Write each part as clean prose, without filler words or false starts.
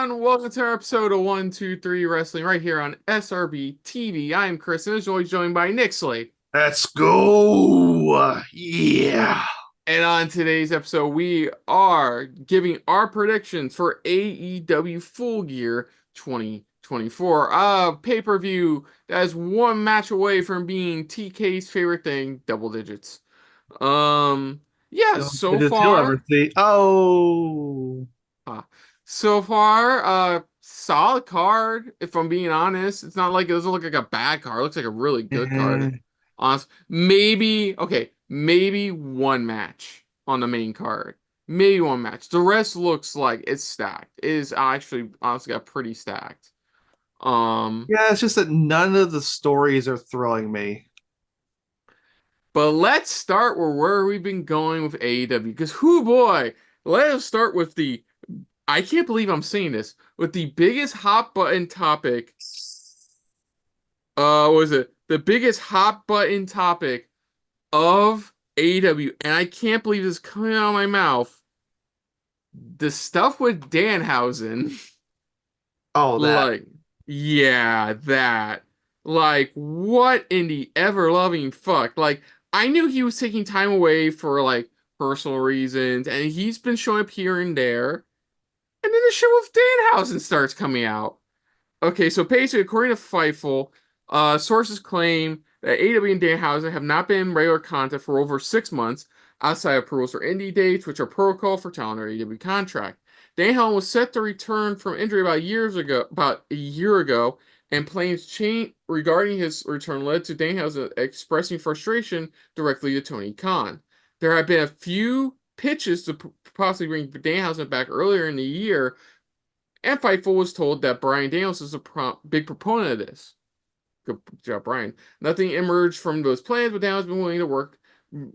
everyone. Welcome to our episode of 123 Wrestling right here on SRB TV. I am Chris, and as always, joined by Nick Slade. Let's go. Yeah. And on today's episode, we are giving our predictions for AEW Full Gear 2024. A pay-per-view that is one match away from being TK's favorite thing, double digits. Yeah, Don't so did he'll ever far. see. Oh. Uh, so far, solid card. If I'm being honest, it's not like it doesn't look like a bad card. It looks like a really good card. Eh. Honest, maybe okay, maybe one match on the main card. Maybe one match. The rest looks like it's stacked. It is actually honestly got pretty stacked. Um, Yeah, it's just that none of the stories are throwing me. but let's start where we've been going with AEW. Because whoo boy, let us start with the I can't believe I'm saying this with the biggest hot button topic. What was it? The biggest hot button topic of AEW, and I can't believe this is coming out of my mouth. The stuff with Danhausen, Oh, that. like, yeah, that. Like, what in the ever-loving fuck? Like, I knew he was taking time away for, like, personal reasons, and he's been showing up here and there. And then the show with Danhausen starts coming out. Okay, so basically, according to Fightful, sources claim that AEW and Danhausen have not been in regular contact for over 6 months, outside of approvals for indie dates, which are protocol for talent or AEW contract. Danhausen was set to return from injury about a year ago, and plans change regarding his return led to Danhausen expressing frustration directly to Tony Khan. There have been a few pitches to possibly bring Danhausen back earlier in the year, and Fightful was told that Bryan Danielson is a big proponent of this. Good job, Bryan. Nothing emerged from those plans, but Danielson has been willing to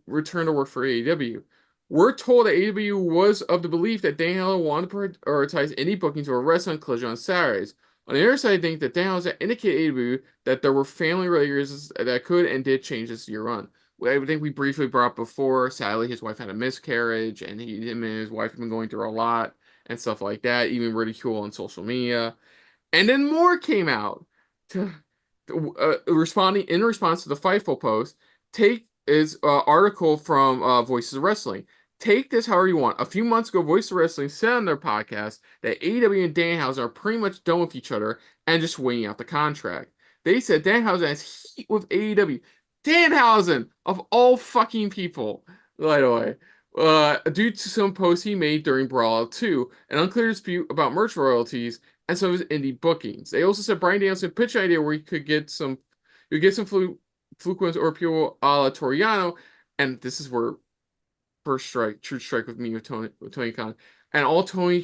return to work for AEW. We're told that AEW was of the belief that Danielson wanted to prioritize any bookings or wrestling collision on Saturdays. On the other side, I think that Danielson indicated AEW that there were family-related reasons that could and did change this year run. I think we briefly brought up before, sadly, his wife had a miscarriage, and him and his wife have been going through a lot and stuff like that, even ridicule on social media. And then more came out to responding in response to the Fightful post. Take is article from Voices of Wrestling. Take this however you want. A few months ago, Voices of Wrestling said on their podcast that AEW and Danhausen are pretty much done with each other and just waiting out the contract. They said Danhausen has heat with AEW. Danhausen, of all fucking people, by the way. Due to some posts he made during Brawl 2, an unclear dispute about merch royalties, and some of his indie bookings. They also said Bryan Danielson pitched an idea where he could get some Fluquins or people a la Toriano, and this is where first strike, true strike with me with Tony Khan. And all Tony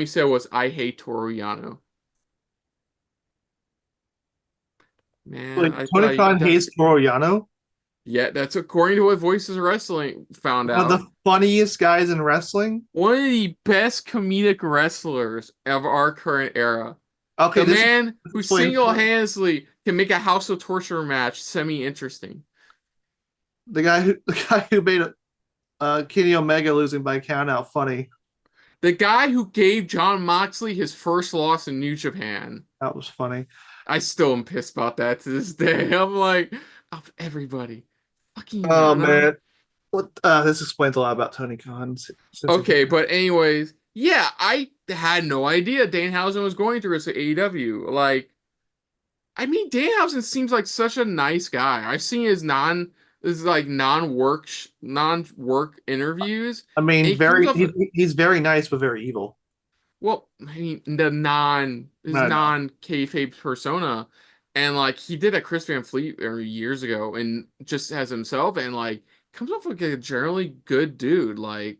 said was, "I hate Toriano." Man, Like I Tony thought Khan hates Toru Yano, yeah, that's according to what Voices of Wrestling found one of out. the funniest guys in wrestling. One of the best comedic wrestlers of our current era. Okay, The this man who explains single-handedly can make a House of Torture match semi-interesting. the guy who made Kenny Omega losing by countout funny. The guy who gave John Moxley his first loss in New Japan. That was funny. I still am pissed about that to this day. I'm like, of everybody. Fucking Oh Yano. man, what? This explains a lot about Tony Khan's sense of Okay, humor. but anyways, yeah, I had no idea Danhausen was going through this at AEW. Like, I mean, Danhausen seems like such a nice guy. I've seen his like non-work interviews, I and mean, he comes very off he's very nice but very evil. well, I mean, his I know. non kayfabe persona, and like he did a Chris Van Fleet years ago, and just as himself, and like comes off like a generally good dude. I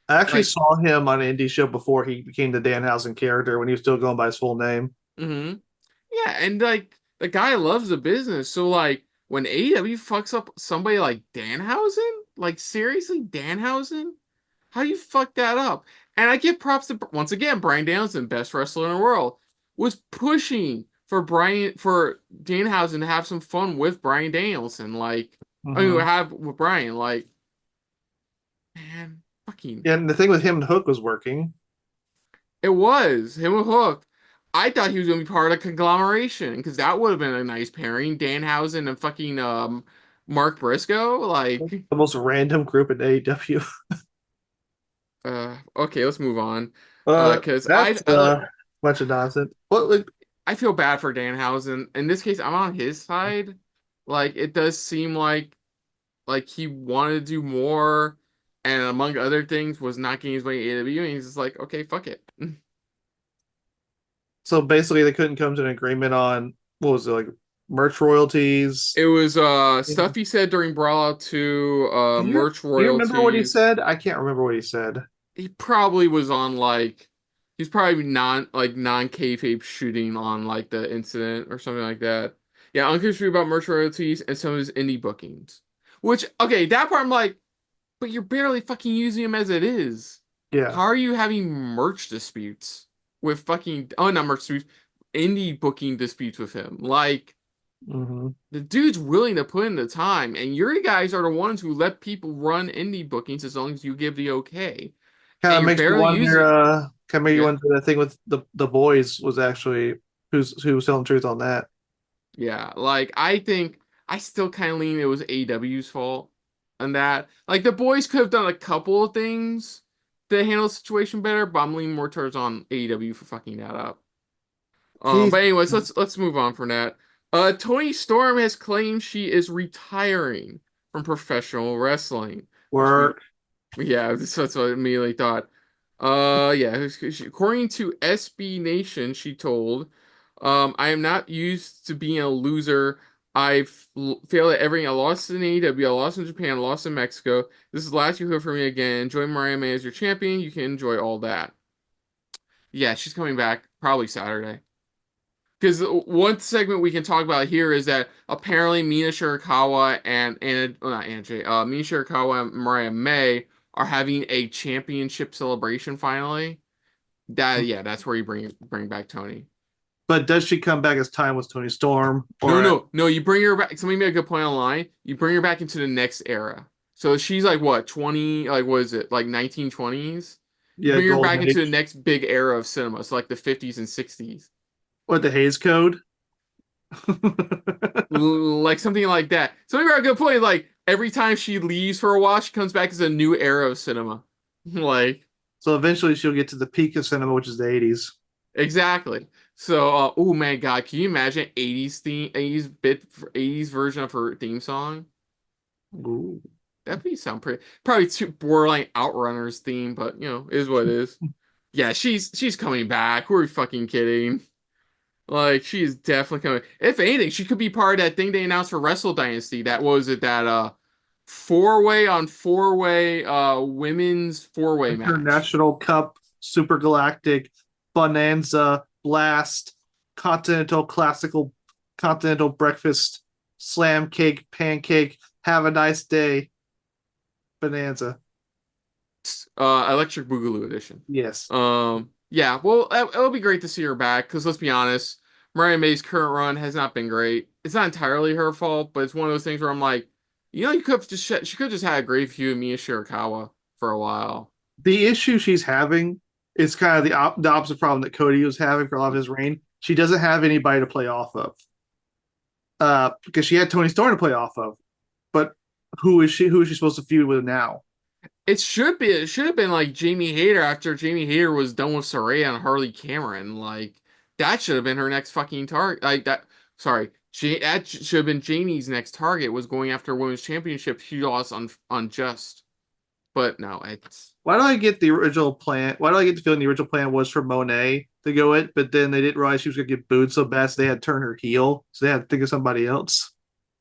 actually Like, saw him on an indie show before he became the Danhausen character when he was still going by his full name. mm-hmm. Yeah, and like the guy loves the business, so like when AEW fucks up somebody like Danhausen, like seriously, Danhausen. How you fuck that up? And I give props to once again Bryan Danielson, best wrestler in the world, was pushing for Danhausen to have some fun with Bryan Danielson. Like I mean, Hmm. have with Bryan. Like man, fucking And the thing with him and Hook was working. It was him with Hook. I thought he was gonna be part of a conglomeration because that would have been a nice pairing. Danhausen and fucking Mark Briscoe. Like, The most random group in AEW. okay, let's move on. Because That's much of nonsense. What like I feel bad for Danhausen. In this case, I'm on his side. Like, it does seem like he wanted to do more, and among other things, was not getting his way to AEW, and he's just like, okay, fuck it. so basically they couldn't come to an agreement on what was it like merch royalties. It was Yeah. stuff he said during Brawlout 2, merch Do you remember what he royalties. said? I can't remember what he said. He probably was on like he's probably non kayfabe shooting on like the incident or something like that. Yeah, unconscious about merch royalties and some of his indie bookings. Which okay, that part I'm like, but you're barely fucking using him as it is. Yeah. How are you having merch disputes with fucking not merch disputes, indie booking disputes with him? Like Hmm. the dude's willing to put in the time, and your guys are the ones who let people run indie bookings as long as you give the okay. Kind And of you're makes me barely wonder. using. Kind of make you Yeah, wonder. The thing with the boys was actually who was telling the truth on that. yeah. Like I think I still kind of lean it was AEW's fault on that. Like the boys could have done a couple of things to handle the situation better, but I'm leaning more towards on AEW for fucking that up. Jeez, But anyways, let's move on from that. Tony Storm has claimed she is retiring from professional wrestling, which we work. yeah, that's what I immediately thought. Yeah, according to SB Nation, she told, I am not used to being a loser. I've failed at everything. I lost in AEW, I lost in Japan, I lost in Mexico. This is the last you hear from me again. Enjoy Mariah May as your champion. You can enjoy all that. Yeah, she's coming back probably Saturday. Because one segment we can talk about here is that apparently Mina Shirakawa and Anna, well, not Anna Jay, Mina Shirakawa and Mariah May are having a championship celebration finally. That yeah, that's where you bring back Tony. But does she come back as time was Tony Storm No, or no, no. You bring her back. Somebody made a good point online. You bring her back into the next era. So she's like what 20? Like what is it? Like 1920s. You yeah, bring her back Golden into the Age next big era of cinema. So like the 50s and 60s. or the Hayes Code? Like something like that. Something about a good point. Like every time she leaves for a while, she comes back as a new era of cinema. Like So eventually she'll get to the peak of cinema, which is the 80s. exactly. So, oh man, God, can you imagine 80s theme, 80s bit, 80s version of her theme song? Ooh. That'd be sound pretty. Probably too borderline Outrunners theme, but you know, is what it is. Yeah, she's coming back. Who are we fucking kidding? Like she is definitely coming. If anything, she could be part of that thing they announced for Wrestle Dynasty. That was it that four-way on four-way women's four-way match. International Cup, Super Galactic, Bonanza, Blast, Continental Classical, Continental Breakfast, Slam Cake, Pancake, Have a Nice Day, Bonanza. Electric Boogaloo edition. Yes. Yeah, well, it'll be great to see her back because let's be honest, Mariah May's current run has not been great. It's not entirely her fault, but it's one of those things where I'm like, you know, you could have just she could have just had a great feud with Mia Shirakawa for a while. The issue she's having is kind of the opposite problem that Cody was having for a lot of his reign. She doesn't have anybody to play off of. Because she had Tony Storm to play off of. But who is she? Who is she supposed to feud with now? It should have been like Jamie Hayter after Jamie Hayter was done with Saraya and Harley Cameron. Like that should have been her next fucking target. Like that. Sorry, that should have been Jamie's next target was going after women's championship. She lost unjust, but no, it's Why do I get the original plan? Why do I get the feeling the original plan was for Monet to go it, but then they didn't realize she was going to get booed so bad, so they had to turn her heel. So they had to think of somebody else.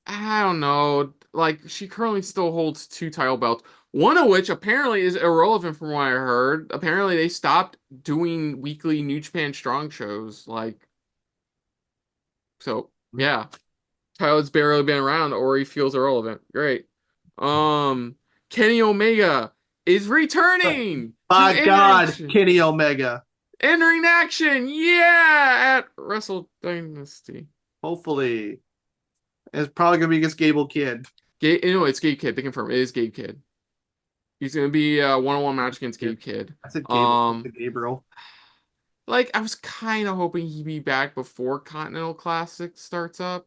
I don't know. Like she currently still holds two title belts, one of which apparently is irrelevant from what I heard. Apparently they stopped doing weekly New Japan Strong shows. Like so, yeah. Title's barely been around or he feels irrelevant. Great. Um, Kenny Omega is returning to By God, Kenny Omega. in-ring action. Yeah, at Wrestle Dynasty. Hopefully, it's probably going to be against Gable Kidd. It's Gabe Kidd. They confirm it is Gabe Kidd. He's gonna be a one-on-one match against Gabe Kidd. I said Gable, Um, Gabriel. Like, I was kind of hoping he'd be back before Continental Classic starts up,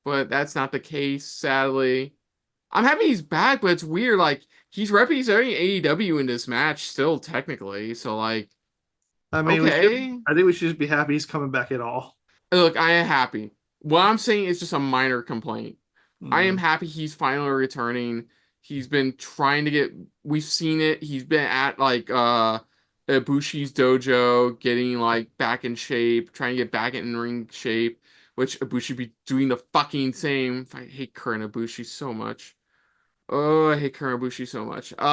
but that's not the case, sadly. I'm happy he's back, but it's weird. Like, he's representing AEW in this match still, technically. So, like, I mean, we should. okay. I think we should just be happy he's coming back at all. Look, I am happy. What I'm saying is just a minor complaint. I am Mm. happy he's finally returning. He's been trying to get, we've seen it. He's been at like Ibushi's dojo, getting like back in shape, trying to get back in ring shape, which Ibushi be doing the fucking same. I hate Kurt Ibushi so much. Oh, I hate Kurt Ibushi so much. But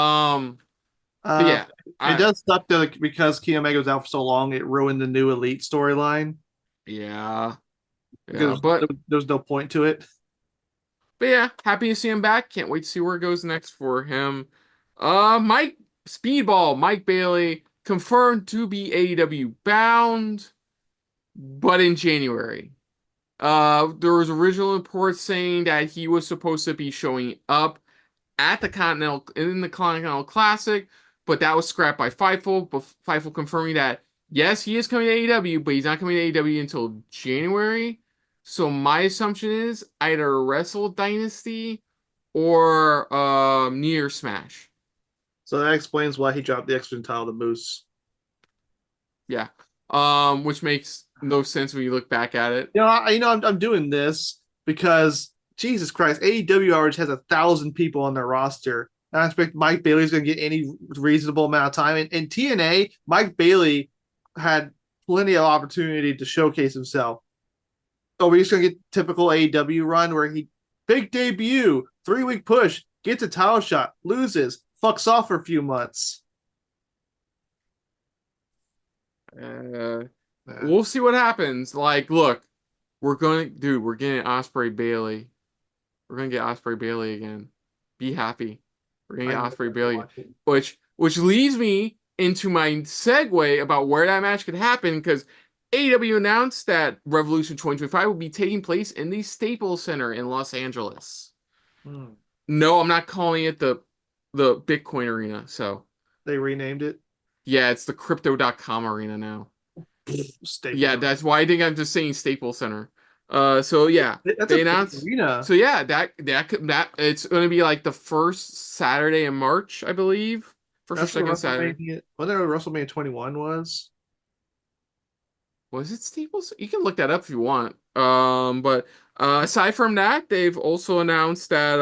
Uh, yeah, it I does suck though because Kenny Omega was out for so long. It ruined the new Elite storyline yeah, yeah, because there's no point to it. but yeah, happy to see him back. Can't wait to see where it goes next for him. Mike Speedball, Mike Bailey confirmed to be AEW bound, but in January. There was original reports saying that he was supposed to be showing up at the Continental Classic, but that was scrapped by Fightful. But Fightful confirming that yes, he is coming to AEW, but he's not coming to AEW until January. So my assumption is either Wrestle Dynasty or Near Smash. So that explains why he dropped the extra title to Moose. Yeah. Which makes no sense when you look back at it. I'm doing this because Jesus Christ, AEW already has 1,000 people on their roster. I don't expect Mike Bailey's going to get any reasonable amount of time. And in TNA, Mike Bailey had plenty of opportunity to showcase himself. Oh, we're just going to get typical AEW run where he big debut, 3 week push, gets a title shot, loses, fucks off for a few months. Uh, Uh, we'll see what happens. Like, look, we're getting Ospreay Bailey. We're gonna get Ospreay Bailey again. Be happy. We're gonna get I'm Ospreay never Bailey, watching. which leads me into my segue about where that match could happen because AEW announced that Revolution 2025 will be taking place in the Staples Center in Los Angeles. Hmm. No, I'm not calling it the Bitcoin Arena. So They renamed it yeah, it's the Crypto.com Arena now. Staples. Yeah, that's why I think I'm just saying Staples Center. So yeah, That's a they big announced. arena. So yeah, that it's going to be like the first Saturday in March, I believe. First or That's where second Saturday. WrestleMania. Whether WrestleMania 21 was. Was it Staples? You can look that up if you want. But aside from that, they've also announced that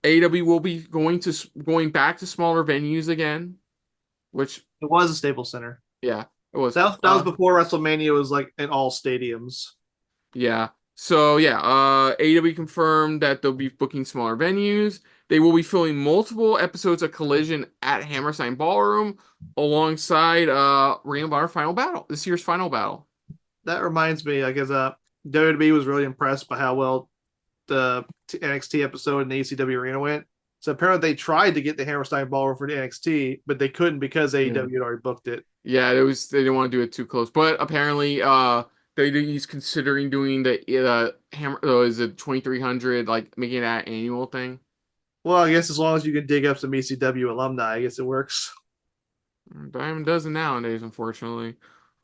AEW will be going back to smaller venues again, which It was a Staples Center. yeah, it was. That was before WrestleMania was like in all stadiums. Yeah. So yeah, AEW confirmed that they'll be booking smaller venues. They will be filming multiple episodes of Collision at Hammerstein Ballroom alongside Ring of Honor Final Battle, this year's Final Battle. That reminds me, I guess WWE was really impressed by how well the NXT episode in the ECW arena went. So apparently they tried to get the Hammerstein Ballroom for the NXT, but they couldn't because Yeah. AEW had already booked it. Yeah, they didn't want to do it too close, but apparently he's considering doing the Hammer is it 2300 like making that annual thing. Well, I guess as long as you can dig up some ECW alumni, I guess it works. Diamond doesn't nowadays, unfortunately.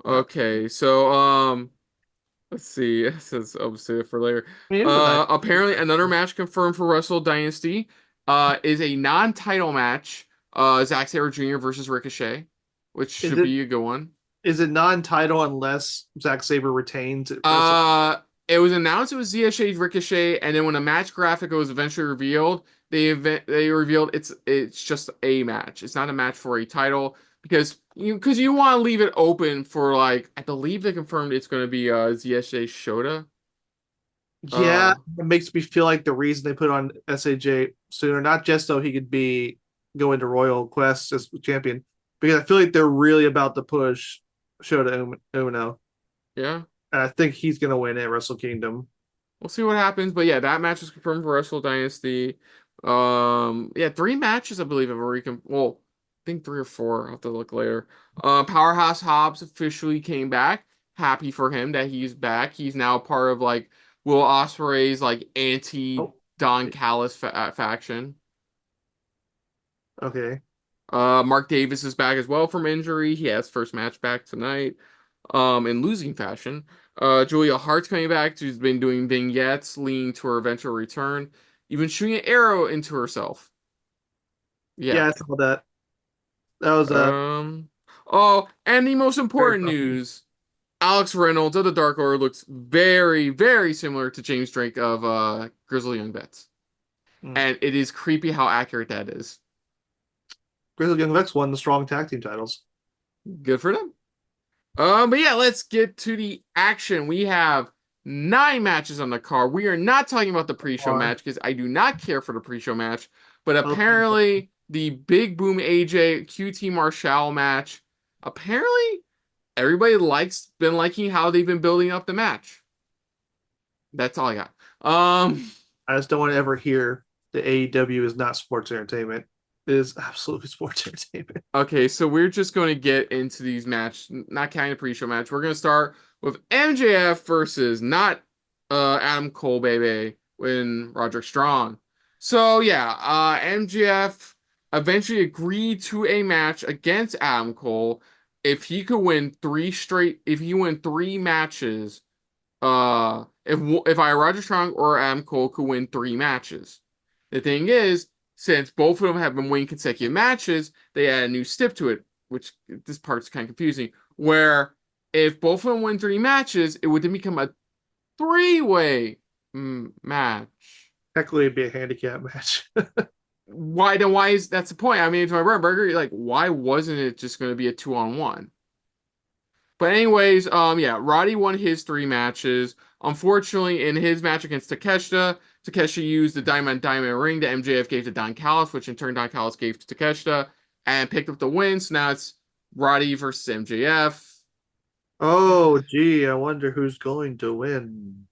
Uh, Okay, so let's see. It says I'll save it for later. I mean, it is a nice. Apparently another match confirmed for Wrestle Dynasty is a non-title match. Zack Sabre Jr. versus Ricochet, which Is should it be a good one. is it non-title unless Zack Sabre retains at Wrestle? Uh, it was announced it was ZSH Ricochet, and then when the match graphic was eventually revealed, they revealed it's just a match. It's not a match for a title because you want to leave it open for like I believe they confirmed it's going to be ZSH Shota. Yeah, Uh, it makes me feel like the reason they put on SAJ sooner, not just so he could be go into Royal Quest as champion, because I feel like they're really about to push Shota Uno, yeah. and I think he's gonna win at Wrestle Kingdom. We'll see what happens, but yeah, that match is confirmed for Wrestle Dynasty. Yeah, three matches I believe have already well, I think three or four. I'll have to look later. Powerhouse Hobbs officially came back. Happy for him that he's back. He's now part of like Will Ospreay's like anti Oh, Don Callis faction. okay. Mark Davis is back as well from injury. He has first match back tonight, in losing fashion. Julia Hart's coming back. She's been doing vignettes leading to her eventual return, even shooting an arrow into herself. Yeah. Yeah, I saw that. That was Um. Oh, and the most very important funny. news: Alex Reynolds of the Dark Order looks very, very similar to James Drake of Grizzly Young Vets, Mm. and it is creepy how accurate that is. Grizzly Young Vex won the strong tag team titles. Good for them. But yeah, let's get to the action. We have 9 matches on the card. We are not talking about the pre-show Are match because I do not care for the pre-show match. But okay. apparently, the Big Boom AJ QT Marshall match. Apparently, everybody been liking how they've been building up the match. That's all I got. I just don't want to ever hear the AEW is not sports entertainment. It is absolutely sports entertainment. Okay, so we're just going to get into these matches, not counting the pre-show match. We're going to start with MJF versus not Adam Cole, baby, when Roderick Strong. So yeah, MJF eventually agreed to a match against Adam Cole if he could win if he win 3 matches. If I Roderick Strong or Adam Cole could win 3 matches. The thing is, since both of them have been winning consecutive matches, they add a new stip to it, which this part's kind of confusing. Where if both of them win 3 matches, it would then become a three-way match. Technically, it'd be a handicap match. Why then? Why is that's the point? I mean, to my brother Burger, like, why wasn't it just going to be a 2-on-1? But anyways, yeah, Roddy won his 3 matches. Unfortunately, in his match against Takeshita, Takeshita used the Diamond ring that MJF gave to Don Callis, which in turn Don Callis gave to Takeshita, and picked up the win. So now it's Roddy versus MJF. Oh, gee, I wonder who's going to win.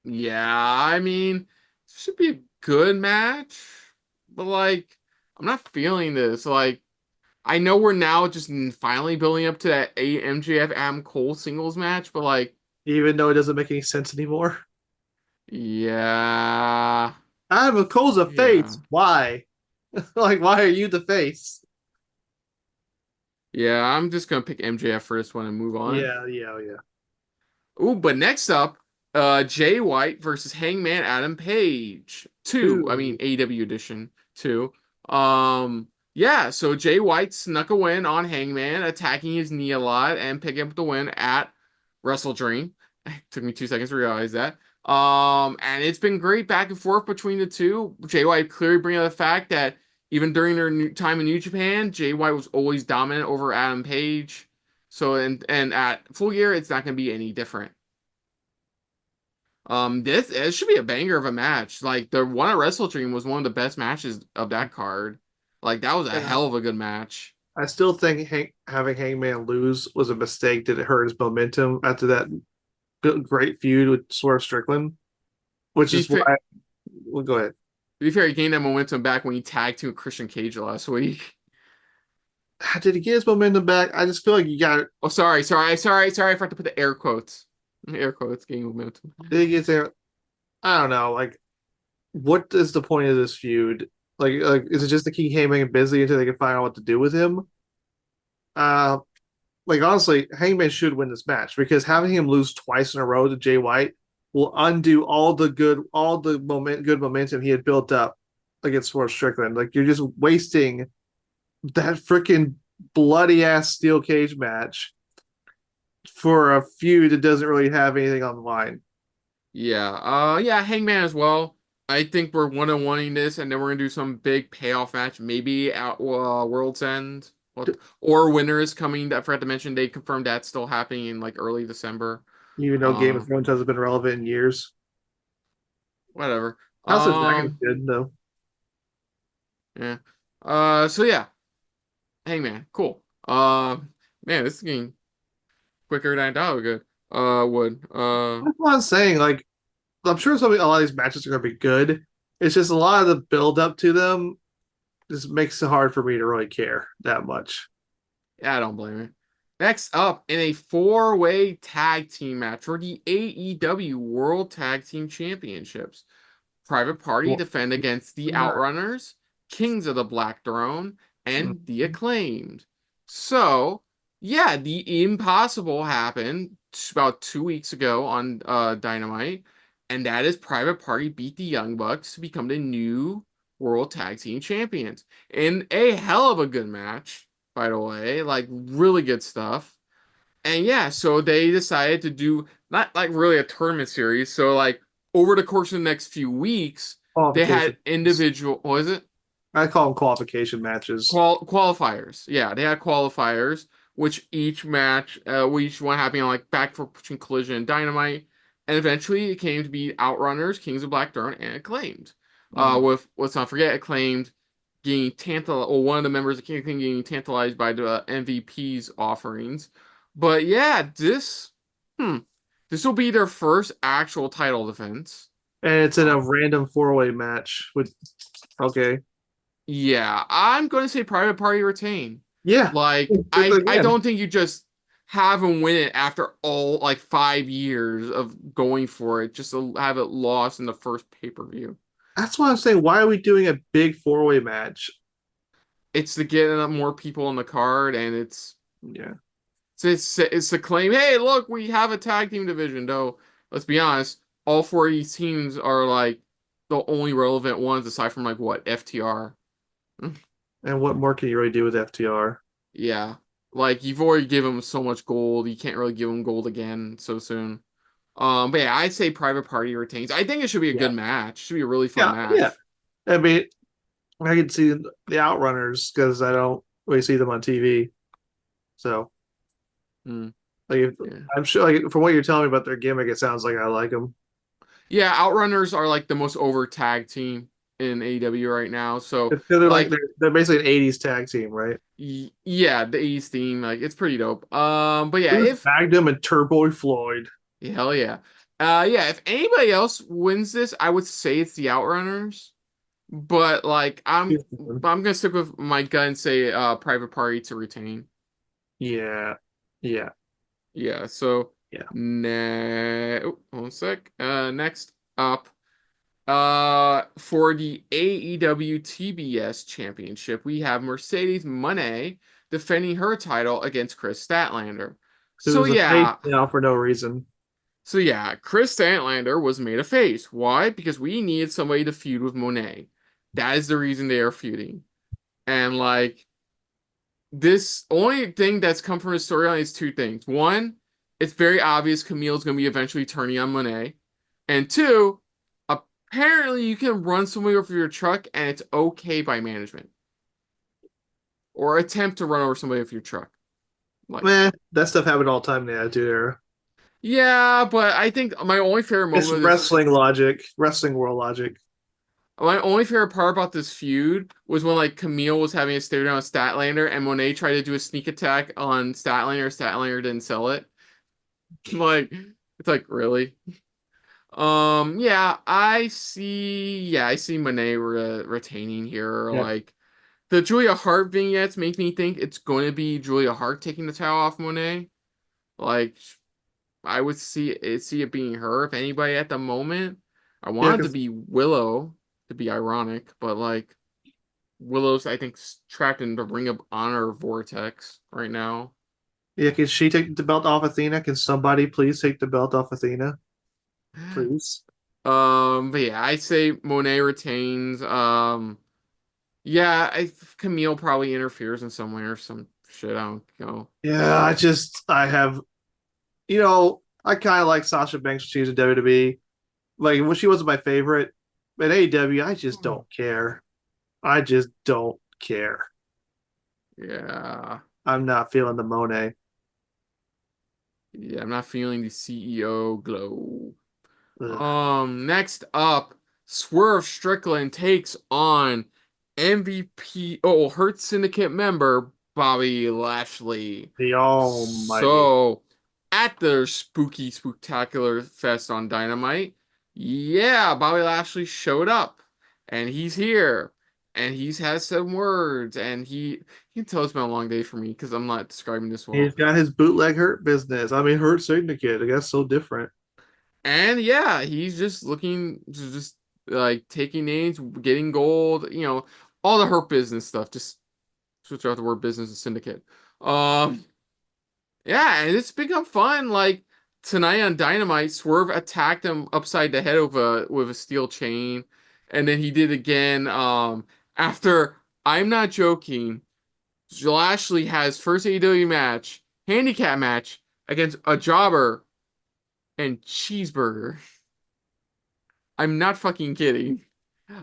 Yeah, I mean, it should be a good match, but like, I'm not feeling this. Like, I know we're now just finally building up to that MJF Adam Cole singles match, but like, Even though it doesn't make any sense anymore. yeah. Adam Cole's a Yeah. face. Why? Like, why are you the face? Yeah, I'm just gonna pick MJF for this one and move on. Yeah, yeah, yeah. Ooh, but next up, Jay White versus Hangman Adam Page. I mean 2. AEW edition 2. Yeah, so Jay White snuck a win on Hangman, attacking his knee a lot and picking up the win at Wrestle Dream. Took me 2 seconds to realize that. And it's been great back and forth between the two. Jay White clearly bringing up the fact that even during their time in New Japan, Jay White was always dominant over Adam Page. So and at Full Gear, it's not going to be any different. This it should be a banger of a match. Like the one at Wrestle Dream was one of the best matches of that card. Like that was a Yeah. hell of a good match. I still think having Hangman lose was a mistake. Did it hurt his momentum after that great feud with Swerve Strickland? Which To be is fair, why. Well, go ahead. he gained that momentum back when he tagged team with Christian Cage last week. Did he get his momentum back? I just feel like you got. Oh, sorry. I forgot to put the air quotes. Air quotes, gain momentum. Did he get there? I don't know. Like, what is the point of this feud? Like, is it just to keep Hangman busy until they can find out what to do with him? Uh, like honestly, Hangman should win this match because having him lose twice in a row to Jay White will undo good momentum he had built up against Swerve Strickland. Like you're just wasting that freaking bloody ass steel cage match for a feud that doesn't really have anything on the line. Yeah. Yeah, Hangman as well. I think we're one-on-oneing this, and then we're gonna do some big payoff match, maybe at World's End. Or Winners coming. I forgot to mention they confirmed that's still happening in like early December. Even though Game of Um, Thrones hasn't been relevant in years. Whatever. House of Dragon is Um, good though. yeah. So yeah, Hangman, cool. Man, this is getting quicker than I thought it would. Would. That's what I'm saying. Like I'm sure a lot of these matches are gonna be good. It's just a lot of the build up to them just makes it hard for me to really care that much. Yeah, I don't blame it. Next up, in a 4-way tag team match for the AEW World Tag Team Championships, Private Party Well, defend against the Outrunners, Kings of the Black Throne, and the Acclaimed. So, yeah, the impossible happened about 2 weeks ago on Dynamite, and that is Private Party beat the Young Bucks to become the new World Tag Team Champions. In a hell of a good match, by the way, like really good stuff. And yeah, so they decided to do not like really a tournament series. So like over the course of the next few weeks, they Qualification. had individual, what was it? I call them qualification matches. Qualifiers. Yeah, they had qualifiers, which each match, each one happening on like back for pushing Collision and Dynamite, and eventually it came to be Outrunners, Kings of Blackthorn, and Acclaimed. Mm. With let's not forget Acclaimed getting tantalized, or one of the members of King getting tantalized by the MVP's offerings. But yeah, hmm, this will be their first actual title defense. And it's in a Um, random four-way match with okay. Yeah, I'm going to say Private Party retain. Yeah. Like, I Again, don't think you just have him win it after all like 5 years of going for it, just to have it lost in the first pay-per-view. that's why I'm saying, why are we doing a big four-way match? It's to get more people on the card, and Yeah. it's to claim, hey, look, we have a tag team division. Though, let's be honest, all four of these teams are like the only relevant ones aside from like what FTR. And what more can you really do with FTR? Yeah. Like you've already given him so much gold, you can't really give him gold again so soon. But yeah, I'd say Private Party retains. I think it should be a Yeah. good match. It should be a really fun Yeah. Yeah. match. I mean, I can see the Outrunners because I don't really see them on TV. So, Mm, like, yeah. I'm sure, like, from what you're telling me about their gimmick, it sounds like I like them. Yeah, Outrunners are like the most over tag team in AEW right now. So It's because they're like like they're basically an '80s tag team, right? yeah, the A's theme, like it's pretty dope. But yeah, Bruce if Magnum and Turbo Floyd. hell yeah. Yeah, if anybody else wins this, I would say it's the Outrunners. But like I'm gonna stick with my gut and say Private Party to retain. Yeah, yeah, Yeah, so yeah. one sec. Next up, for the AEW TBS Championship, we have Mercedes Moné defending her title against Chris Statlander. So Who's a face yeah, now for no reason. Chris Statlander was made a face. Why? Because we needed somebody to feud with Monet. That is the reason they are feuding. And like this only thing that's come from his storyline is two things. One, it's very obvious Camille's going to be eventually turning on Monet. And two, apparently you can run somebody over your truck and it's okay by management. Or attempt to run over somebody with your truck. Like, Meh, that stuff happened all the time in the Attitude Era. yeah, but I think It's wrestling logic, wrestling world logic. my only favorite part about this feud was when like Camille was having a stare down with Statlander and Monet tried to do a sneak attack on Statlander. Statlander didn't sell it. Like, it's like, really? I see Monet retaining here. Yeah, Like the Julia Hart vignettes make me think it's going to be Julia Hart taking the towel off Monet. Like I would see it being her if anybody at the moment. I yeah, wanted to because be Willow to be ironic, but like Willow's I think trapped in the Ring of Honor vortex right now. yeah, can she take the belt off Athena? Can somebody please take the belt off Athena, please? But yeah, I say Monet retains. Yeah, Camille probably interferes in some way or some shit. I don't know. Yeah, I have, I kind of like Sasha Banks when she was in WWE. Like when she wasn't my favorite, but AEW, I just don't care. I just don't care. Yeah, I'm not feeling the Monet. yeah, I'm not feeling the CEO glow. Ugh. Next up, Swerve Strickland takes on Hurt Syndicate member Bobby Lashley. The Almighty. So, at the spooky spooktacular fest on Dynamite, yeah, Bobby Lashley showed up, and he's here, and he's had some words, and he can tell it's been a long day for me because I'm not describing this He's well. got his bootleg Hurt business. I mean, Hurt Syndicate. I guess so different. And yeah, he's just looking to just like taking names, getting gold, all the Hurt Business stuff, just switch out the word business and syndicate. Um, yeah, and it's become fun. Like tonight on Dynamite, Swerve attacked him upside the head with a steel chain, and then he did again. After I'm not joking, Lashley has first AEW match, handicap match against a jobber and Cheeseburger. I'm not fucking kidding.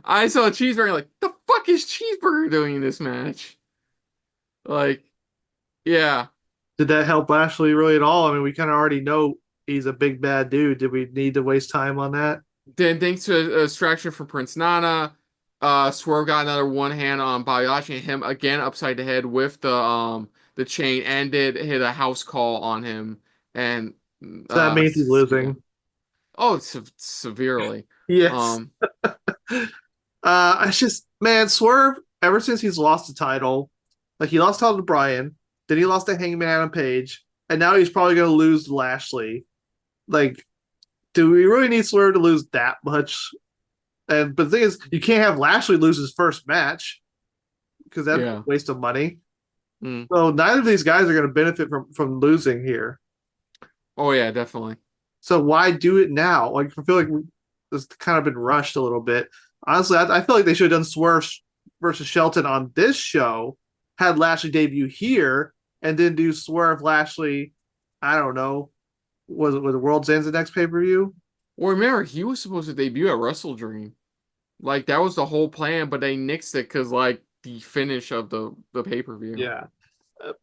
I saw Cheeseburger like, the fuck is Cheeseburger doing in this match? Like, yeah. Did that help Lashley really at all? I mean, we kind of already know he's a big bad dude. Did we need to waste time on that? Then thanks to a distraction from Prince Nana, Swerve got another one hand on Bobby Lashley and him again upside the head with the chain and did hit a house call on him and So that means he's yeah. losing. Oh, severely. Yes. Um, It's just man, Swerve. Ever since he's lost the title, like he lost the title to Bryan, then he lost to Hangman Adam Page, and now he's probably going to lose to Lashley. Like, do we really need Swerve to lose that much? And but the thing is, you can't have Lashley lose his first match because that's a yeah. waste of money. Mm. So neither of these guys are going to benefit from losing here. Oh yeah, definitely. So why do it now? Like I feel like it's kind of been rushed a little bit. Honestly, I feel like they should have done Swerve versus Shelton on this show, had Lashley debut here, and then do Swerve Lashley. I don't know. Was it World's Ends the next pay per view? Well, remember he was supposed to debut at Wrestle Dream. Like that was the whole plan, but they nixed it because like the finish of the pay-per-view. Yeah.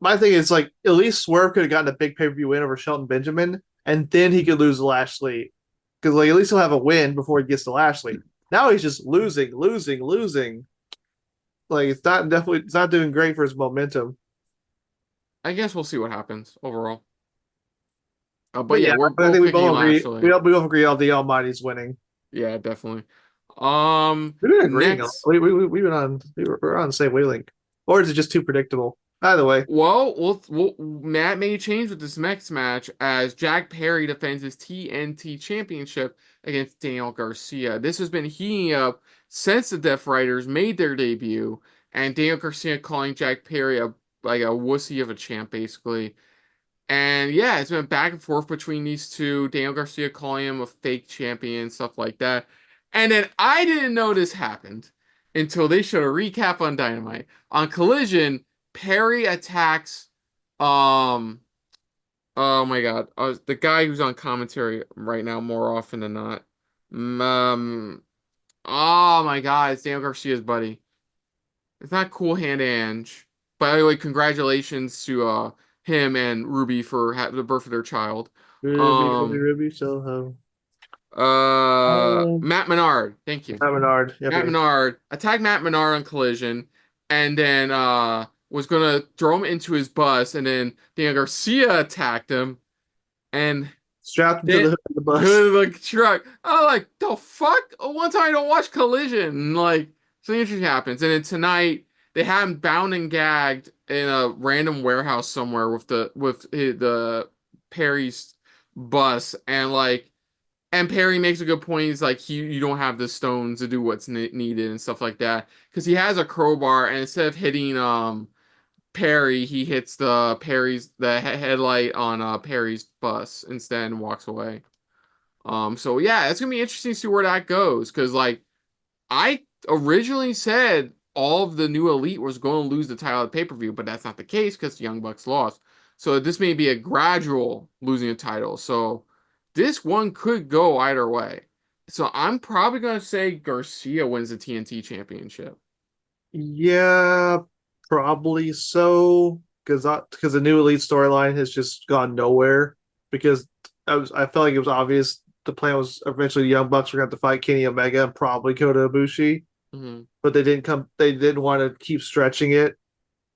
My thing is like at least Swerve could have gotten a big pay per view win over Shelton Benjamin, and then he could lose to Lashley because like at least he'll have a win before he gets to Lashley. Now he's just losing. Like it's not doing great for his momentum. I guess we'll see what happens overall. But But yeah, yeah, we're I both think we picking both agree. Lashley. We both agree on the Almighty's winning. Yeah, definitely. We've been agreeing. Next, We're on the same wavelength, or is it just too predictable? Either way, Matt made a change with this next match as Jack Perry defends his TNT Championship against Daniel Garcia. This has been heating up since the Death Riders made their debut, and Daniel Garcia calling Jack Perry like a wussy of a champ, basically. And yeah, it's been back and forth between these two. Daniel Garcia calling him a fake champion, stuff like that. And then I didn't know this happened until they showed a recap on Dynamite. On Collision, Perry attacks oh my god, the guy who's on commentary right now more often than not. Oh my god, it's Daniel Garcia's buddy. It's not Cool Hand Ange. By the way, congratulations to him and Ruby for the birth of their child. Um, Ruby Soho. Matt Menard. Thank you. Matt Menard. Yep, Matt yep. Menard attacked Matt Menard on Collision, and then was gonna throw him into his bus, and then Daniel Garcia attacked him, and Strapped him to the then hood of the bus. to the truck. I'm like, the fuck? One time I don't watch Collision, and like something interesting happens, and then tonight they have him bound and gagged in a random warehouse somewhere with the Perry's bus, and like. And Perry makes a good point. He's like, you don't have the stones to do what's needed and stuff like that. Because he has a crowbar, and instead of hitting Perry, he hits the headlight on Perry's bus instead and walks away. So yeah, it's gonna be interesting to see where that goes. Because like I originally said, all of the new Elite was going to lose the title at pay-per-view, but that's not the case because the Young Bucks lost. So this may be a gradual losing a title. So this one could go either way. So I'm probably going to say Garcia wins the TNT Championship. Yeah, probably so. Because the new Elite storyline has just gone nowhere. Because I felt like it was obvious the plan was eventually the Young Bucks were going to have to fight Kenny Omega and probably Kota Ibushi. Mm-hmm. But they didn't come. They didn't want to keep stretching it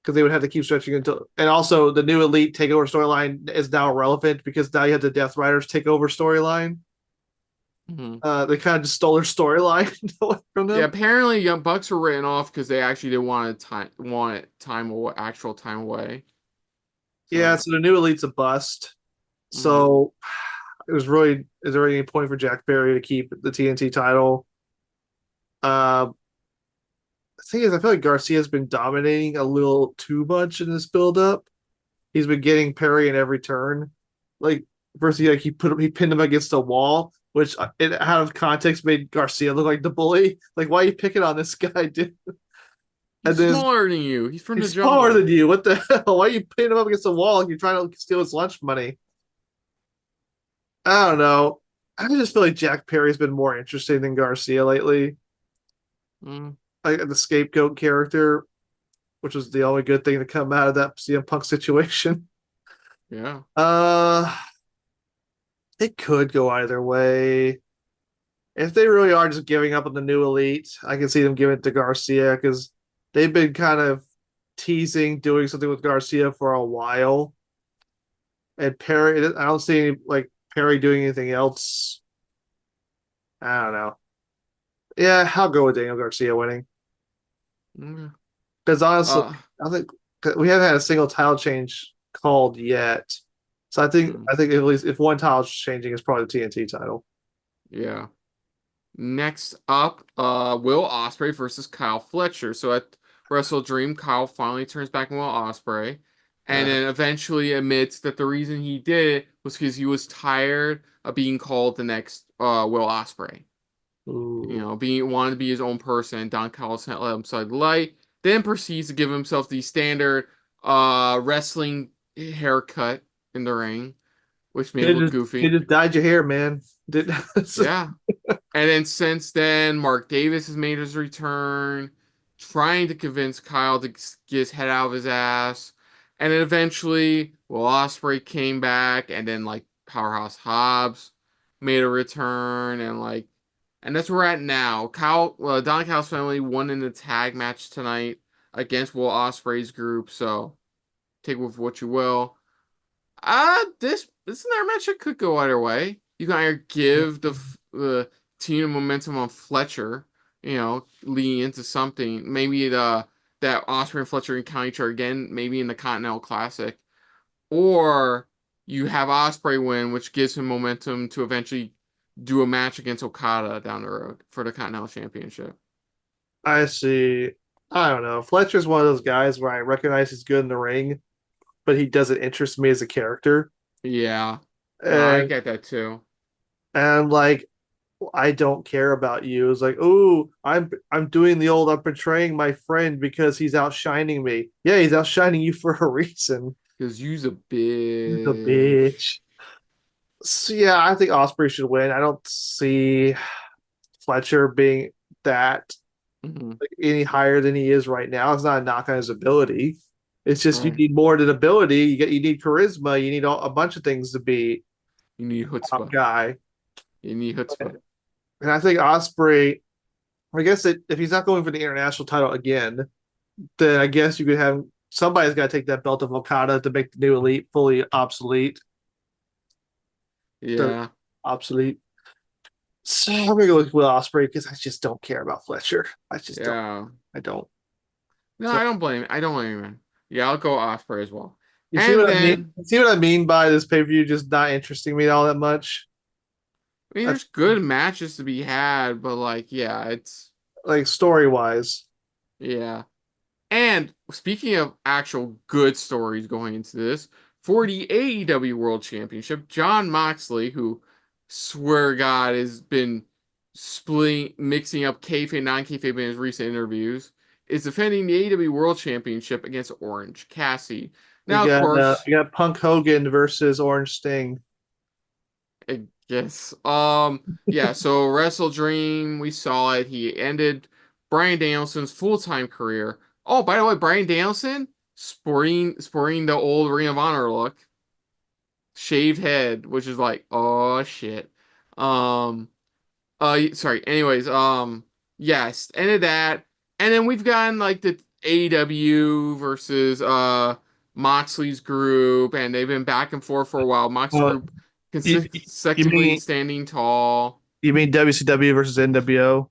because they would have to keep stretching until. And also, the new Elite takeover storyline is now irrelevant because now you have the Death Riders takeover storyline. Mm-hmm. They kind of just stole their storyline from them. Yeah, apparently Young Bucks were written off because they actually didn't actual time away. Yeah, So, so the new Elite's a bust. So it was really is there any point for Jack Perry to keep the TNT title? thing is, I feel like Garcia's been dominating a little too much in this build-up. He's been getting Perry in every turn. Like first, he pinned him against a wall, which out of context made Garcia look like the bully. Like, why are you picking on this guy, dude? And He's then smaller than you. He's from the he's smaller jungle. than you. What the hell? Why are you pinning him up against the wall? Like you're trying to steal his lunch money. I don't know. I just feel like Jack Perry's been more interesting than Garcia lately. Mm, Like the scapegoat character, which was the only good thing to come out of that CM Punk situation. yeah. Uh, it could go either way. If they really are just giving up on the new elite, I can see them giving it to Garcia because they've been kind of teasing doing something with Garcia for a while. And Perry, I don't see like Perry doing anything else. I don't know. Yeah, I'll go with Daniel Garcia winning Mm. because honestly, Uh, I think we haven't had a single title change called yet. So mm, I think at least if one title changing is probably the TNT title. yeah. Next up, Will Ospreay versus Kyle Fletcher. So at Wrestle Dream, Kyle finally turns back on Will Ospreay, and Uh, then eventually admits that the reason he did it was because he was tired of being called the next Will Ospreay. You ooh. know, being wanted to be his own person. Don Callis let him slide the light, then proceeds to give himself the standard wrestling haircut in the ring, which made it look You goofy. just dyed your hair, man. Did Yeah. And then since then, Mark Davis has made his return, trying to convince Kyle to get his head out of his ass. And then eventually, Will Ospreay came back, and then like Powerhouse Hobbs made a return, and that's where we're at now. Don Callis family won in the tag match tonight against Will Ospreay's group, so take it with what you will. This is another match that could go either way. You can either give the team of momentum on Fletcher, leading into something. Maybe that Osprey and Fletcher encounter each other again, maybe in the Continental Classic, or you have Osprey win, which gives him momentum to eventually do a match against Okada down the road for the Continental Championship. I see. I don't know. Fletcher's one of those guys where I recognize he's good in the ring, but he doesn't interest me as a character. Yeah, no, I And get that too. and like I don't care about you. It's like, oh, I'm doing the old I'm betraying my friend because he's outshining me. Yeah, he's outshining you for a reason. Because you's a He's a bitch. bitch. So yeah, I think Osprey should win. I don't see Fletcher being that Mhm. like, any higher than he is right now. It's not a knock on his ability. It's just you Right. need more than ability. You need charisma. You need a bunch of things to be You need top chutzpah. guy. You need chutzpah. And I think Osprey. I guess that if he's not going for the international title again, then I guess you could have somebody's got to take that belt of Okada to make the new elite fully obsolete. The Yeah. obsolete. So I'm gonna go with Will Ospreay because I just don't care about Fletcher. I just don't. Yeah. I don't. No, So I don't blame. I don't blame you, man. Yeah, I'll go Osprey as well. you see And what I mean? then, You see what I mean by this pay per view just not interesting me all that much. I mean, I, there's good matches to be had, but like, yeah, like story wise. yeah. And speaking of actual good stories going into this, for the AEW World Championship, John Moxley, who swear to God has been mixing up kayfabe and non-kayfabe in his recent interviews, is defending the AEW World Championship against Orange Cassidy. Now, of course, You got Punk Hogan versus Orange Sting. I guess. Yeah, so Wrestle Dream, we saw it. He ended Bryan Danielson's full-time career. Oh, by the way, Bryan Danielson sporting the old Ring of Honor look, shaved head, which is like, oh shit. Um, sorry. Anyways, yes, ended that, and then we've gotten like the AEW versus Moxley's group, and they've been back and forth for a while. Moxley Uh, group you, you consecutively mean standing tall. WCW versus NWO?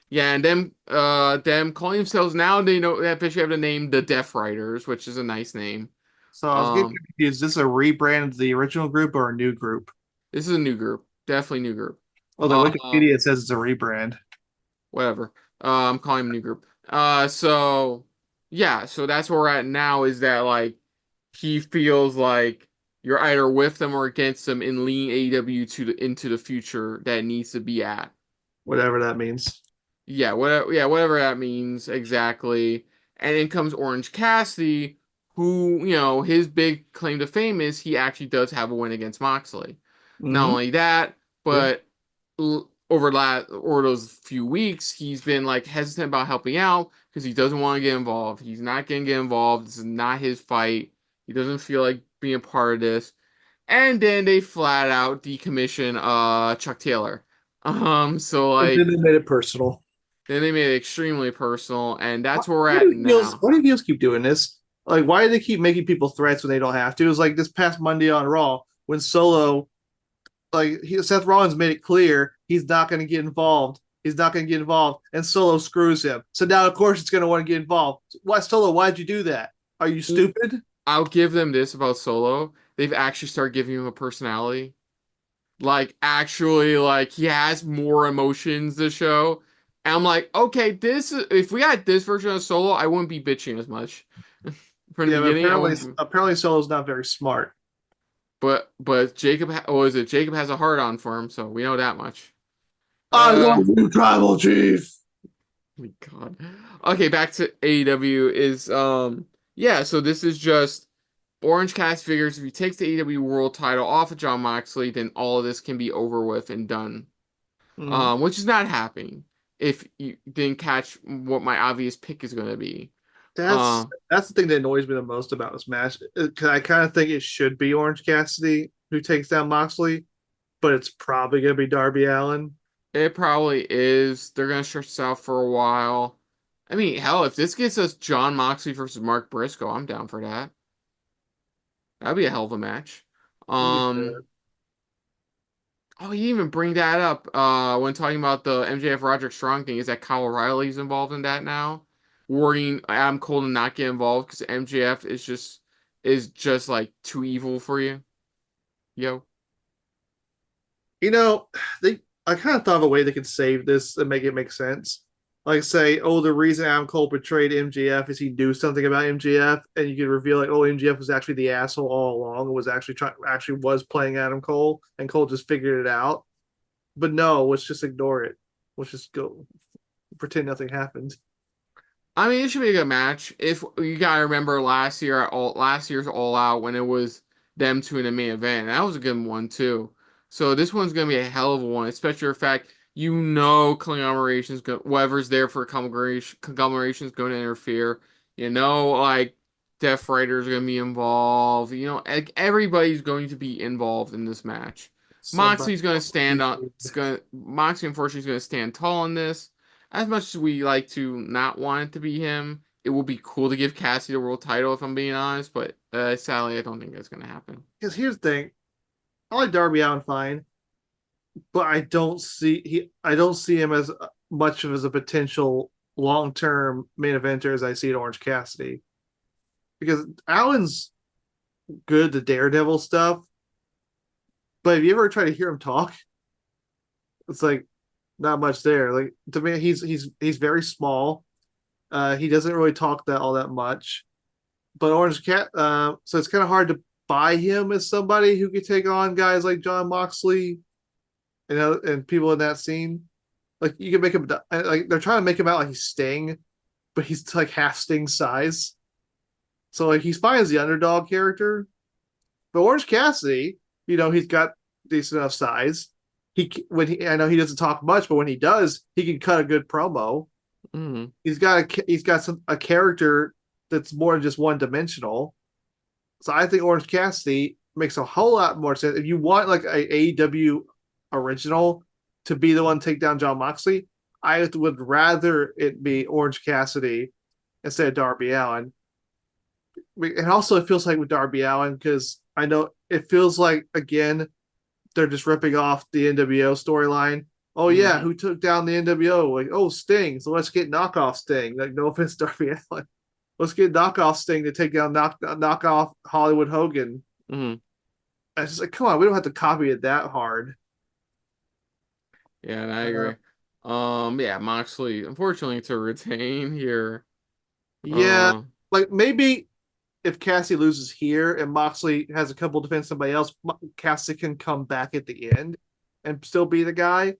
Yeah, and them calling themselves now they officially have the name the Death Riders, which is a nice name. So I was getting Um, confused. Is this a rebrand of the original group or a new group? this is a new group, definitely new group. Oh, the Uh, Wikipedia says it's a rebrand. whatever. I'm calling them new group. So yeah, so that's where we're at now is that like he feels like you're either with them or against them in leading AEW into the future that it needs to be at. Whatever that means. Whatever that means exactly. And in comes Orange Cassidy, who, his big claim to fame is he actually does have a win against Moxley. Not Mm-hmm. only that, Yeah. but over those few weeks, he's been like hesitant about helping out because he doesn't want to get involved. He's not gonna get involved. This is not his fight. He doesn't feel like being a part of this. And then they flat out decommission Chuck Taylor. So And like then they made it personal. then they made it extremely personal, and Why, that's where we're why at do heels? now. Why do heels keep doing this? Like, why do they keep making people threats when they don't have to? It was like this past Monday on Raw when Solo, Seth Rollins made it clear he's not going to get involved. He's not going to get involved, and Solo screws him. So now, of course, it's going to want to get involved. Why, Solo? Why'd you do that? Are you stupid? I'll give them this about Solo. They've actually started giving him a personality. Like, actually, like, he has more emotions this show. And I'm like, okay, if we had this version of Solo, I wouldn't be bitching as much. From the Yeah, but beginning, I apparently, wouldn't be. apparently Solo's not very smart. But what is it? Jacob has a heart on for him, so we know that much. I Uh, love you, Tribal Chief. my God. Okay, back to AEW is yeah, so this is just Orange Cass figures if he takes the AEW World title off of Jon Moxley, then all of this can be over with and done. Mm. Which is not happening if you didn't catch what my obvious pick is going to be. That's Uh, that's the thing that annoys me the most about this match. Because I kind of think it should be Orange Cassidy who takes down Moxley, but it's probably gonna be Darby Allin. it probably is. They're going to stretch this out for a while. I mean, hell, if this gets us Jon Moxley versus Mark Briscoe, I'm down for that. That'd be a hell of a match. Yeah. Oh, you even bring that up when talking about the MJF Roderick Strong thing. Is that Kyle O'Reilly's involved in that now? Warning Adam Cole to not get involved because MJF is just like too evil for you. Yo. You know, they I kind of thought of a way they could save this and make it make sense. Like say, oh, the reason Adam Cole betrayed MJF is he knew something about MJF, and you could reveal like, oh, MJF was actually the asshole all along and was actually was playing Adam Cole, and Cole just figured it out. But no, let's just ignore it. Let's just go pretend nothing happened. I mean, it should be a good match. If you gotta remember last year's All Out when it was them two in the main event, that was a good one too. So this one's gonna be a hell of a one, especially the fact whoever's there for conglomeration's going to interfere. Like Death Rider's gonna be involved. Like everybody's going to be involved in this match. Somebody Moxley unfortunately is gonna stand tall in this. As much as we like to not want it to be him, it would be cool to give Cassie the world title if I'm being honest, but sadly, I don't think that's gonna happen. because here's the thing, I like Darby Allin fine, but I don't see him as much of as a potential long term main eventer as I see at Orange Cassidy. Because Allen's good at the Daredevil stuff, but if you ever try to hear him talk, it's like not much there. Like to me, he's very small. He doesn't really talk that all that much. But Orange Cat, so it's kind of hard to buy him as somebody who could take on guys like John Moxley and people in that scene. Like you can make him like they're trying to make him out like he's Sting, but he's like half Sting size. So like he's fine as the underdog character. But Orange Cassidy, he's got decent enough size. I know he doesn't talk much, but when he does, he can cut a good promo. Hmm. He's got a character that's more than just one dimensional. So I think Orange Cassidy makes a whole lot more sense. If you want like a AEW original to be the one to take down John Moxley, I would rather it be Orange Cassidy instead of Darby Allin. And also, it feels like with Darby Allin because I know it feels like again they're just ripping off the NWO storyline. Oh yeah, Hmm. who took down the NWO? Like, oh, Sting. So let's get knockoff Sting. Like, no offense, Darby Allin. Let's get knockoff Sting to take down knockoff Hollywood Hogan. Hmm. It's just like, come on, we don't have to copy it that hard. Yeah, and I Uh, agree. Yeah, Moxley, unfortunately, to retain here. Yeah, Uh, like maybe if Cassie loses here and Moxley has a couple defense somebody else, Cassie can come back at the end and still be the guy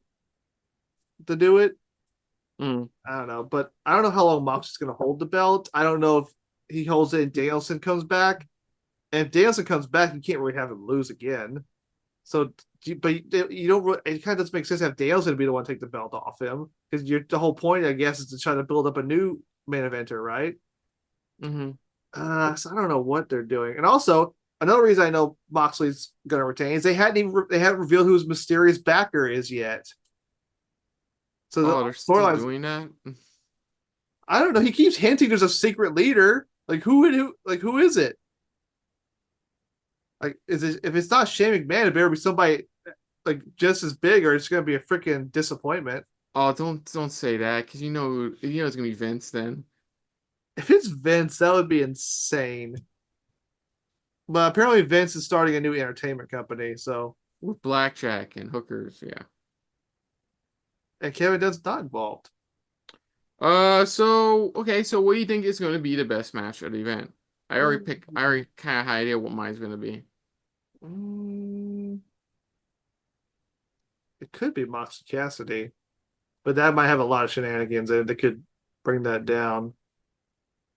to do it. mm, I don't know, but I don't know how long Moxley's going to hold the belt. I don't know if he holds it and Danielson comes back. And if Danielson comes back, you can't really have him lose again. So, but you don't. Really, it kind of doesn't make sense to have Danielson be the one to take the belt off him because the whole point, I guess, is to try to build up a new main eventer, right? mm-hmm. So I don't know what they're doing. And also, another reason I know Moxley's going to retain is they haven't revealed who his mysterious backer is yet. So the Oh, they're still storylines, doing that? I don't know. He keeps hinting there's a secret leader. Like who is it? Like is it if it's not Shane McMahon, it better be somebody like just as big, or it's going to be a freaking disappointment. Oh, don't say that, because you know it's gonna be Vince then. If it's Vince, that would be insane. But apparently, Vince is starting a new entertainment company, so With blackjack and hookers, yeah. and Kevin Dunn's not involved. So okay, so what do you think is gonna be the best match at the event? I Mm, already kind of have an idea what mine's gonna be. mm, it could be Moxie Cassidy, but that might have a lot of shenanigans and they could bring that down.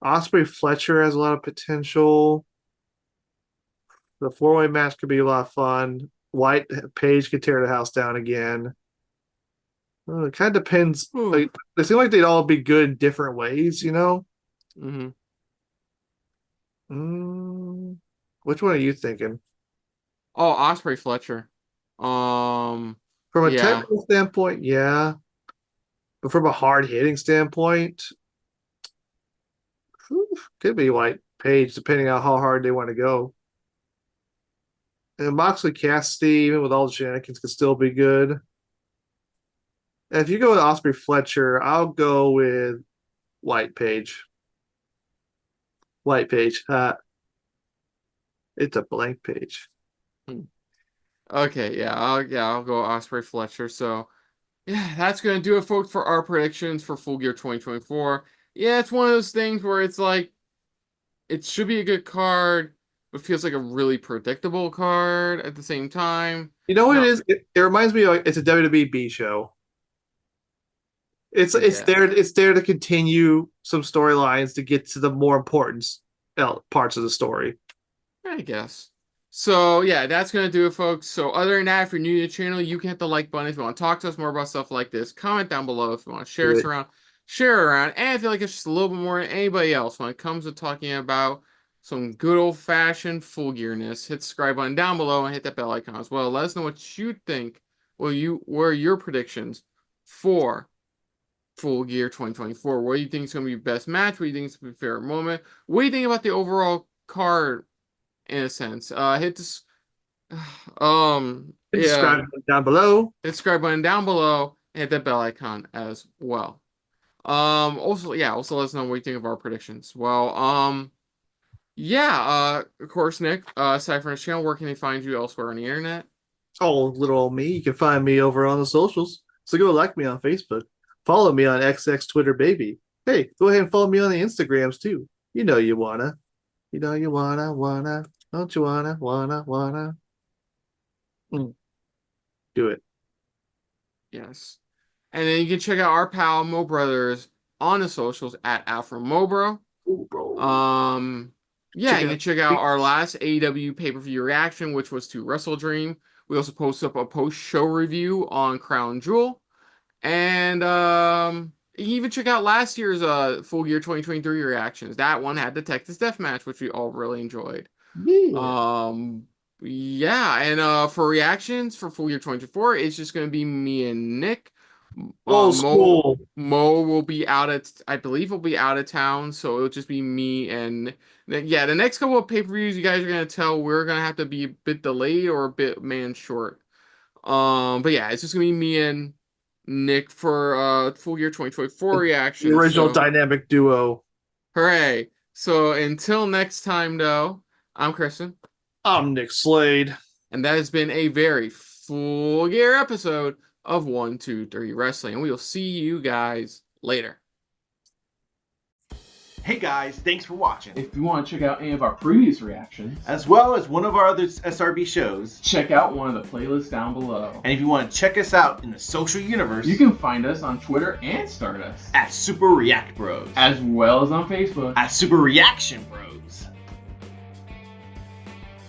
Ospreay Fletcher has a lot of potential. The four-way match could be a lot of fun. White Page could tear the house down again. It kind of depends. Ooh. Like they seem like they'd all be good in different ways, you know. Mm-hmm. Mm, which one are you thinking? Oh, Osprey Fletcher. Um, From a yeah. technical standpoint, yeah, but from a hard hitting standpoint, could be White Page, depending on how hard they want to go. And Moxley Cassidy, even with all the shenanigans, could still be good. And if you go with Osprey Fletcher, I'll go with White Page. White Page. It's a blank page. Hmm. Okay, I'll go Osprey Fletcher. So yeah, that's gonna do it, folks, for our predictions for Full Gear 2024. Yeah, it's one of those things where it's like it should be a good card, but feels like a really predictable card at the same time. You know what it Not, is? It reminds me of it's a WWE show. yeah. It's there to continue some storylines to get to the more important parts of the story. I guess. So yeah, that's gonna do it, folks. So other than that, if you're new to the channel, you can hit the like button if you want to talk to us more about stuff like this. Comment down below if you want to share Do us it. around, share it around, and if you like us just a little bit more than anybody else when it comes to talking about some good old-fashioned full gearness, hit the subscribe button down below and hit that bell icon as well. Let us know what you think. What are your predictions for Full Gear 2024? What do you think is gonna be best match? What do you think is gonna be favorite moment? What do you think about the overall card? In a sense. Hit this yeah, Subscribe down below. hit the subscribe button down below and hit that bell icon as well. Also, yeah, also let us know what you think of our predictions. Well, yeah, of course, Nick, aside from this channel, where can they find you elsewhere on the internet? Oh, little old me. You can find me over on the socials. So go like me on Facebook. Follow me on XX Twitter, baby. Hey, go ahead and follow me on the Instagrams too. You know you wanna. You know you wanna. Don't you wanna. Mm, do it. Yes. And then you can check out our pal Mo Brothers on the socials at Alpha Mobro. Ooh, bro. Um, yeah, Check you it can out. check out our last AEW pay-per-view reaction, which was to Wrestle Dream. We also posted up a post-show review on Crown Jewel. And you can even check out last year's Full Gear 2023 reactions. That one had the Texas Death Match, which we all really enjoyed. Yeah. Um, yeah, and for reactions for Full Year 24, it's just gonna be me and Nick. Old school. Mo will be out at, I believe, will be out of town, so it'll just be me and yeah. The next couple of pay-per-views, you guys are gonna tell we're gonna have to be a bit delayed or a bit man short. But yeah, it's just gonna be me and Nick for Full Year 2024 The reactions. original So dynamic duo. hooray! So until next time, though, I'm Kristen. I'm Nick Slade. And that has been a very full gear episode of 123 Wrestling. And we will see you guys later. Hey guys, thanks for watching. If you want to check out any of our previous reactions, as well as one of our other SRB shows, check out one of the playlists down below. And if you want to check us out in the social universe, you can find us on Twitter and Stardust at Super React Bros, as well as on Facebook at Super Reaction Bros.